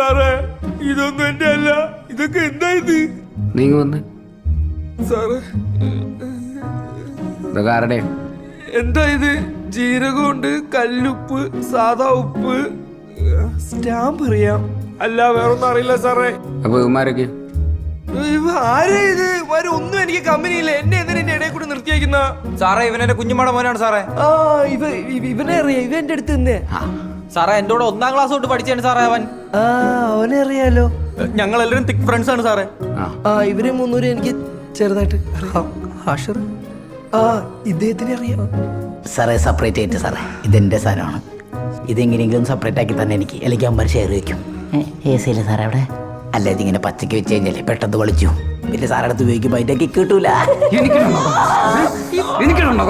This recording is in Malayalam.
സാറേ, ഇതൊന്നും എന്റെ അല്ല. ഇതൊക്കെ എന്താ ഇത്? നീങ്ങ വന്ന് സാറേ, ഇതൊക്കെ ആരുടെ? എന്താ ഇത്? ജീരകമുണ്ട്, കല്ലുപ്പ്, സാധാ ഉപ്പ്, സ്റ്റാമ്പ് അറിയാം, അല്ല വേറൊന്നും അറിയില്ല സാറേ. അപ്പൊ ഇവന്മാരൊക്കെ ആരാ ഇത്? ഒന്നും എനിക്ക് കമ്പനിയില്ല. എന്നെ എന്തിനാ എന്റെ ഇടയിൽ കൂടെ നിർത്തിയേക്കുന്ന? സാറേ, ഇവനെന്റെ കുഞ്ഞുമ്മയുടെ മോനാണ് സാറേ. ആ, ഇവനെ അറിയാം. ഇവ എന്റെ അടുത്ത് തന്നെ. സാറേ, എന്റെ കൂടെ 1ാം ക്ലാസ് തൊട്ട് പഠിച്ചാണ് സാറേ അവൻ. ആ, അവനെ അറിയാലോ. ഞങ്ങൾ എല്ലാവരും തിക് ഫ്രണ്ട്സ് ആണ് സാറേ. ഇവരെ 300 എനിക്ക് ചെറുതായിട്ട് അറിയാം. ഇദ്ദേഹത്തിനെ അറിയാം സാറേ. സെപ്പറേറ്റ് ആയിട്ട് സാറേ, ഇതെന്റെ സാധനമാണ്. ഇതെങ്ങനെയെങ്കിലും സെപ്പറേറ്റ് ആക്കി തന്നെ എനിക്ക്, അല്ലെങ്കിൽ അമ്പർ ഷെയർ വയ്ക്കും. എ സിയില്ല സാറേ അവിടെ. അല്ല, ഇതിങ്ങനെ പച്ചയ്ക്ക് വെച്ച് കഴിഞ്ഞാൽ പെട്ടെന്ന് കളിച്ചു. പിന്നെ സാറടുത്ത് ഉപയോഗിക്കുമ്പോൾ അതിൻ്റെ കിട്ടൂല. എനിക്കുണ്ടോ